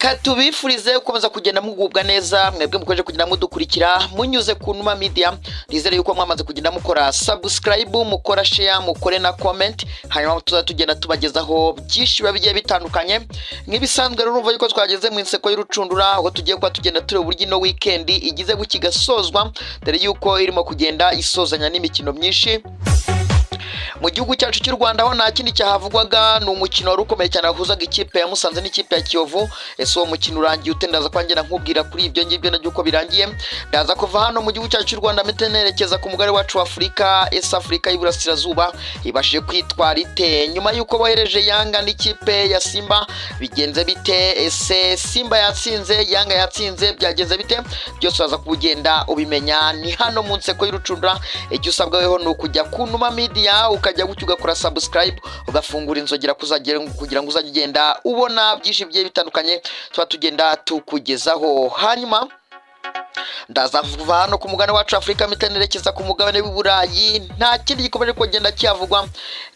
reka tubifurize gukomeza kugenda mugubwa neza mwebwe mukomeje kugenda mudukurikira munyuze ku Numa Media. Nizere yuko mwamaze kugenda mukora subscribe, mukora share, mukore na comment, hanyuma tugenda tubagezaho byinshi bigiye bitandukanye. Nk'ibisanzwe rero urumva yuko twageze mu inseko y'urucundura aho tugiye kwa tugenda tureba uburyo ino weekend igize gukigasozwa, dore yuko irimo kugenda isozanya n'imikino myinshi. Mu gihugu cyacu cy'u Rwanda ho nta kindi cyahavugwaga, ni umukino wari ukomeye cyane wahuzaga ikipe ya Musanze n'ikipe ya Kiyovu. Ese uwo mukino urangiye utendaza kwangera nkubwira kuri ibyo ngibyo nabyo uko birangiye. Ndaza kuva hano mu gihugu cyacu cy'u Rwanda metenerekeza ku mugari wacu wa Afrika, Afrika y'Iburasirazuba ibashije kwitwara ite nyuma yuko bohereje Yanga n'ikipe ya Simba. Bigenze bite? Ese Simba yatsinze, Yanga yatsinze, byagenze bite? Byose waza kugenda ubimenya ni hano mu nseko y'urucundura. Icyo usabwaho ni ukujya ku Numa Media ukajya gukora subscribe, ugafungura inzogera kugira ngo uzagenda ubona byinshi bigiye bitandukanye tuba tugenda tukugezaho. Hanyuma ndaza kuva hano ku mugabane wacu Afrika mitenerekeza ku mugabane w'Iburayi. Nta kindi gikomeje kugenda cyavugwa,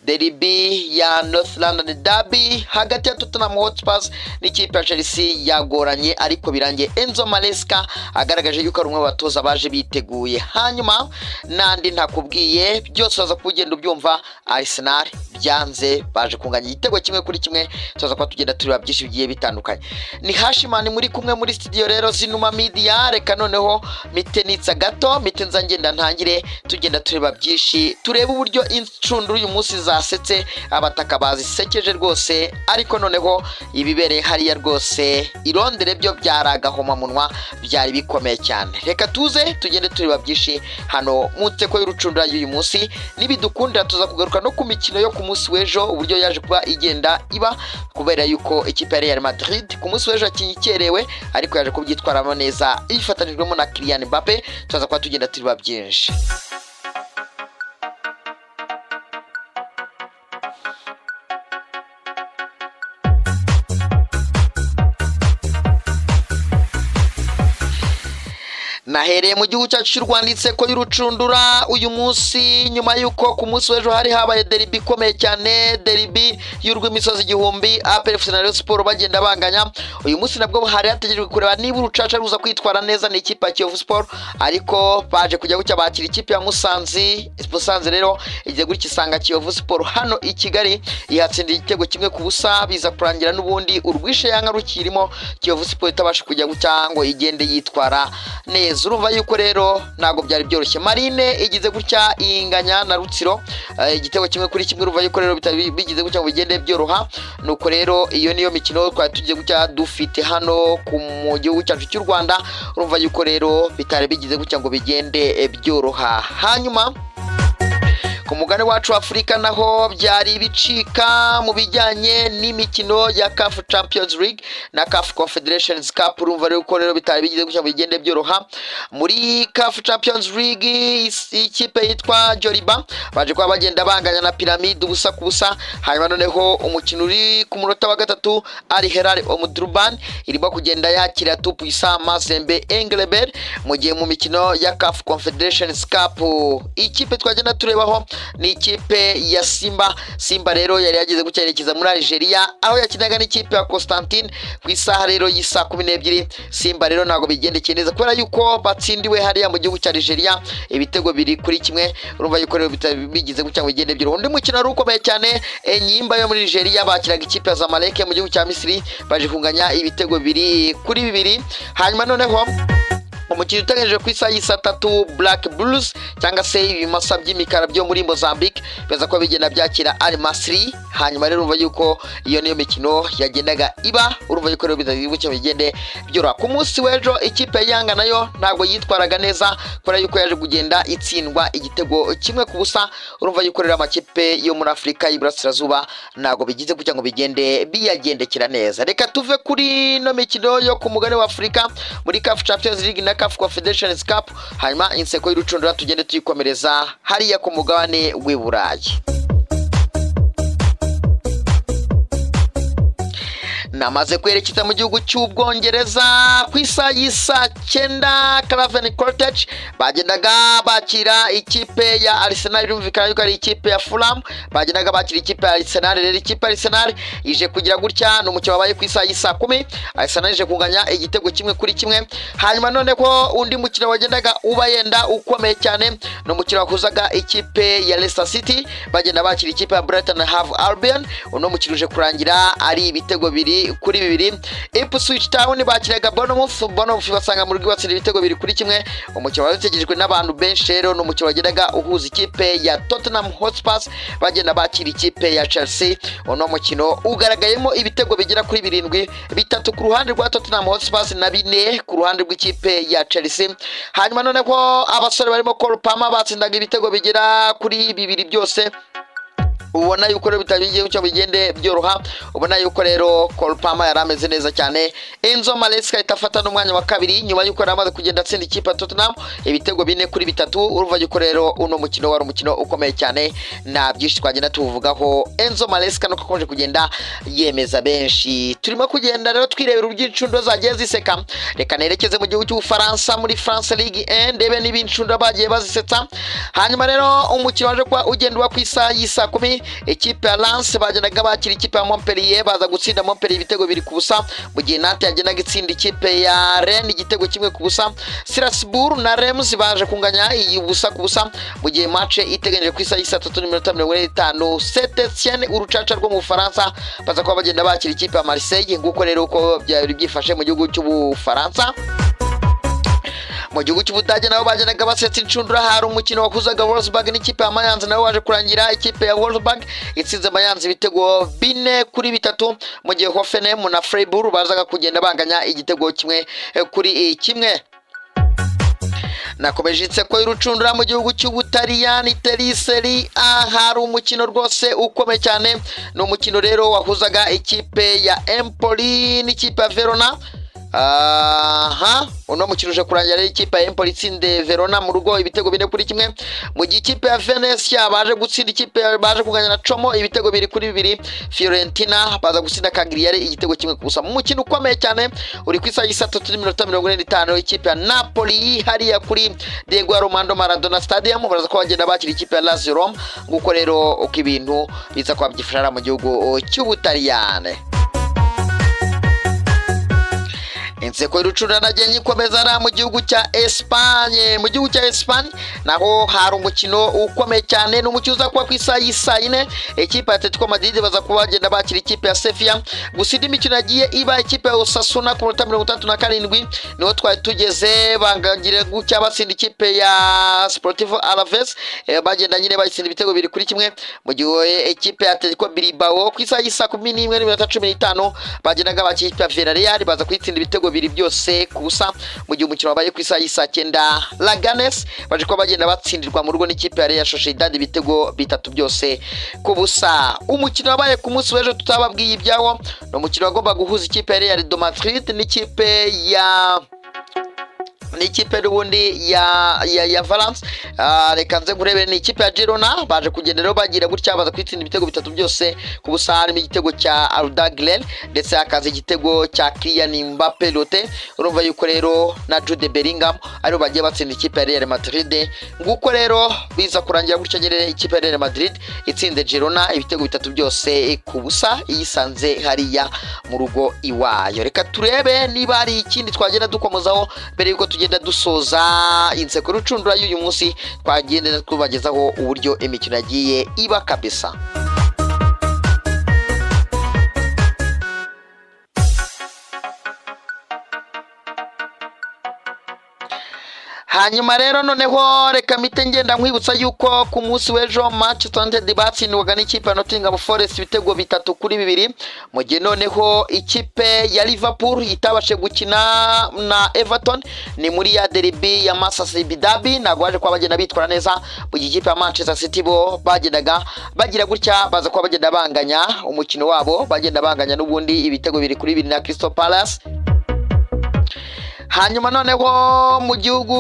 derby ya North London derby hagati ya Tottenham Hotspur n'ikipe ya Chelsea yagoranye, ariko birangiye Enzo Maresca agaragaje yuko ari umwe w'abatoza baje biteguye. Hanyuma nandi ntakubwiye byose waza kugenda ubyumva. Arsenal byanze baje kunganya igitego kimwe kuri kimwe, tuza kwa tugenda tureba byinshi bigiye bitandukanye. Ni Hashimani muri kumwe muri studio rero Numa Media. Reka noneho mitenitsa gato mitenza ngenda ntangire tugenda tureba byinshi, tureba uburyo incunduru uyu munsi zasetse, abataka bazisekeje rwose, ariko noneho ibibere hariya rwose irondere byo byaragahoma munwa, byari bikomeye cyane. Reka tuze tugende tureba byinshi hano mu nseko y'urucundura y'uyu munsi. Nibidukundira tuza kugaruka no ku mikino yo ku munsi w'ejo uburyo yaje kuba igenda iba, kubera yuko ikipe ya Real Madrid ku munsi w'ejo yakinyerewe ariko yaje kubyitwaramo neza ifatanijwemo na Kylian Mbappe. Tuza kwa tugenda tureba byinshi. Nahereye mu gihugu cyacu cy'u Rwanda inseko y'urucundura uyu munsi, nyuma yuko ku munsi w'ejo hari habaye derby ikomeye cyane, derby y'urw'imisozi igihumbi, APR FC na Rayon Sport bagenda banganya. Uyu munsi nabwo hari hategerejwe kureba niba urucaca ruza kwitwara neza n'ikipe ya Kiyovu Sport, ariko baje kujya gucya bakira ikipe ya Musanze. Musanze rero igiye gutya isanga Kiyovu Sport hano i Kigali ihatsindira igitego kimwe ku busa, biza kurangira n'ubundi urwishe Yanga rukirimo, Kiyovu Sport itabasha kujya gucya ngo igende yitwara neza. Urumva yuko rero ntago byari byoroshye. Marine igize gutya inganya na Rutsiro igitego kimwe kuri kimwe. Urumva yuko rero bigize gutya ngo bigende byoroha. Nuko rero iyo niyo mikino twari tugiye gutya dufite hano ku mu gihugu cyacu cy'u Rwanda. Urumva yuko rero bitari bigize gutya ngo bigende byoroha. Hanyuma ku mugane wacu Afrika naho byari bicika mu bijyanye n'imikino ya CAF Champions League na CAF Confederations Cup. Urumva rero ko rero bitari bigize gutya bigende byoroha. Muri CAF Champions League ikipe yitwa Joliba baje kwa bagenda banganya na Pyramide ubusa ku busa. Hanyuma noneho umukino uri ku munota wa gatatu Al Hilal Omdurman irimo kugenda yakira Tupu Isa Mazembe Englebert. Mu gihe mu mikino ya CAF Confederations Cup ikipe twagenda turebaho ni ikipe ya Simba rero yari yageze gucyerekeza muri Algeria aho yakinaga n'ikipe ya Constantine ku isaha rero y'isa 12. Simba rero ntago bigendekeye neza kubera yuko batsindiwe hariya mu gihugu cya Algeria ibitego biri kuri kimwe. Urumva yuko rero bigize gucya ngo igende byoro. Undi mukino ari ukomeye cyane, Enyimba yo muri Algeria bakiraga ikipe ya Zamalek mu gihugu cya Misiri, baje kunganya ibitego biri kuri bibiri. Hanyuma noneho umukino utegereje ku isaha y'isa 3 Black Bulls cyangwa se ibimasa by'imikara byo muri Mozambique beza ko bigenda byakira Al Masry. Hanyuma rero urumva yuko iyo niyo mikino yagendaga iba. Urumva yuko rero bidagibuke bigende byoroha. Ku munsi w'ejo ikipe ya Yanga nayo ntago yitwaraga neza kubera yuko yaje kugenda itsindwa igitego kimwe ku busa. Urumva yuko rero amakipe yo muri Afrika y'Iburasirazuba ntago bigize kugira ngo bigende biyagendekera neza. Reka tuve kuri no mikino yo ku mugane wa Afrika muri CAF Champions League na CAF Confederations Cup. Hanyuma inseko y'urucundura tugende tuyikomereza hariya ku mugabane w'Iburayi. namaze kwerekeza mu gihugu cy'Ubwongereza ku isaha y'isa 9. Craven Cottage bagendaga bakira ikipe ya Arsenal, rumvikana yuko ari ikipe ya Fulham, bagendaga bakira ikipe ya Arsenal. Rero ikipe ya Arsenal ije kugira gutya, no mukino wabaye ku isaha y'isa 10, Arsenal ije kunganya igitego 1-1. hanyuma none ko undi mukino wagendaga uba yenda ukomeye cyane, no mukino wakuzaga ikipe ya Leicester City bagenda bakira ikipe ya Brighton and Hove Albion. Uno mukino uje kurangira ari ibitego 2-2. Ipswich Town bakiraga Bournemouth basanga mu rugo batsinda ibitego 2-1. Umukino wategejwe n'abantu benshi, rero no mukino wagendaga uhuza ikipe ya Tottenham Hotspur bagenda bakira ikipe ya Chelsea. Uno mukino ugaragayemo ibitego bigera kuri 7, 3 ku ruhande rwa Tottenham Hotspur na 4 ku ruhande rw'ikipe ya Chelsea. hanyuma none ko abasore barimo Cole Palmer batsindaga ibitego bigera kuri 2 byose, ubona yuko rero bitabigiye cyo bigende byoroha. Ubona yuko rero Cole Palmer yarameze neza cyane. Enzo Maresca itafata n'umwanya wa 2 nyuma yuko yaramaze kugenda atsinda ikipe ya Tottenham ibitego 4-3. Uruva yuko rero uno mukino wari umukino ukomeye cyane, na byinshi twagenda tuvugaho Enzo Maresca no akomeje kugenda yemeza benshi. Turimo kugenda rero twirebera ubyicundo zagiye ziseka. Reka nerekeze mu gihugu cy'Ufaransa muri France Ligue 1 ndebe n'ibincundo bagiye bazisetsa. hanyuma rero umukino waje kwa ugendwa ku isaha y'isa 10, ikipe ya Lens bagendaga bakira ikipe ya Montpellier, baza gutsinda Montpellier ibitego 2-0, mu gihe Nantes yagendaga itsinda ikipe ya Rennes igitego 1-0. Strasbourg na Reims baje kunganya iyi 0-0, mu gihe match iteganije ku isaha y'isa 3:45. Saint-Etienne urucaca rwo mu Faransa baza kuba bagenda bakira ikipe ya Marseille. Nguko rero uko byari byifashe mu gihugu cy'Ubufaransa. Mu gihugu cy'Ubudage nabo bagendaga basetsa incundura, hari umukino wakuzaga Wolfsburg n'ikipe ya Mayence, nawo waje kurangira ikipe ya Wolfsburg itsinze Mayence ibitego 4-3, mu gihe Hoffenheim na Freiburg bazaga kugenda banganya igitego 1-1. Nakomeje inseko y'urucundura mu gihugu cy'Ubutaliyani Serie A, hari umukino rwose ukomeye cyane. ni umukino rero wahuzaga ikipe ya Empoli n'ikipe ya Verona. Uno mukino uje kurangira ikipe ya Empoli itsinde Verona mu rugo ibitego 4-1, mu gihe ikipe ya Venezia baje gutsinda ikipe baje kuganya na Como ibitego 2-2. Fiorentina baza gutsinda Cagliari igitego 1-0. mu mukino ukomeye cyane uri ku isaha y'isa 3:45, ikipe ya Napoli hariya kuri Diego Armando Maradona Stadium baraza ko bagenda bakira ikipe ya Lazio Roma. Nguko rero uko ibintu biza kwa byifashara mu gihugu cy'Ubutaliyani. Inseko y'urucundura nagenye ikomeza mu gihugu cya Espagne. Mu gihugu cya Espagne naho hari umukino ukomeye cyane, n'umukino uza kuba ku isaha y'isa 4, ikipe ya Atletico Madrid baza kuba bagenda bakira ikipe ya Sevilla. Gusa indi mikino yagiye iba ikipe ya Osasuna ku minota 37 niho twari tugeze, bangagira gucya batsinda ikipe ya Sportivo Alaves, bagenda nyine bayitsinda ibitego 2-1, mu gihe ikipe ya Atletico Bilbao ku isaha y'isa 11:15 bagendaga bakira ikipe ya Villarreal baza kwitsinda ibitego 2 byose kubusa, mu gihe umukino wabaye ku isaha y'isa 9 Leganés baje kuba bagenda batsindirwa mu rugo n'ikipe ya Real Sociedad ibitego 3 byose kubusa. Umukino wabaye ku munsi w'ejo tutababwiye ibyawo, no mukino wagomba guhuza ikipe ya Real Madrid n'ikipe ya n'ubundi ya Valence. Reka nze ngurebere ni ikipe ya Girona baje kugenderaho bagira gutya baza kwitsinda ibitego 3 byose kubusa, harimo igitego cya Arda Güler ndetse hakaza igitego cya Kylian Mbappe Lotte. Urumva yuko rero na Jude Bellingham aribo bagiye batsinda ikipe ya Real Madrid. Nguko rero biza kurangira gutya nyere ikipe ya Real Madrid itsinze Girona ibitego 3 byose kubusa, iyisanze hariya mu rugo iwayo. Reka turebe niba ari ikindi twagenda dukomozaho mbere yuko tugenda dusoza inseko y'urucundura y'uyu munsi, twagenda tubagezaho uburyo imikino yagiye iba kabisa. Hanyuma rero noneho reka mite ngenda nkwibutsa yuko ku munsi w'ejo Manchester United batsindwaga n'ikipe ya Nottingham Forest ibitego 3-2, mu gihe noneho ikipe ya Liverpool itabashe gukina na Everton ni muri ya derby ya Merseyside Derby, nagwaje kwa bagenda bitwara neza, mu gihe ikipe ya Manchester City bo bagendaga bagira gutya baza kwa bagenda banganya umukino wabo, bagenda banganya n'ubundi ibitego 2-2 na Crystal Palace. hanyuma noneho mu gihugu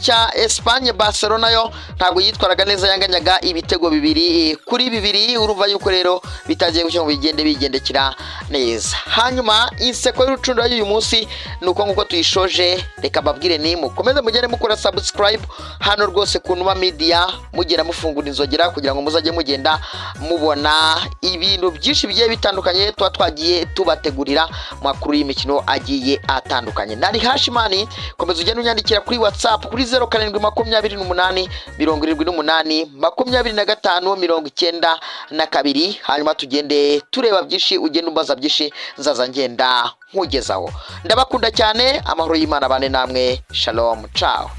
cya Espagne Barcelona yo ntabwo yitwaraga neza, yanganyaga ibitego 2-2. urumva yuko rero bitagiye gucyo ngo bigende bigendekira neza. Hanyuma inseko y'urucundura y'uyu munsi nuko nguko tuyishoje. Reka babwire ni mukomeze mugende mukora subscribe hano rwose ku Numa Media, mugera mufungura inzogera kugira ngo muzajye mugenda mubona ibintu byinshi bigiye bitandukanye twagiye tubategurira makuru y'imikino agiye atandukanye. Nari Hashimani, komeza ugende unyandikira kuri WhatsApp kuri 0728 78 25 92. hanyuma tugende tureba byinshi, ugende umbaza byinshi, nzaza ngenda nkugezaho. Ndabakunda cyane, amahoro y'Imana bane namwe. Shalom, ciao.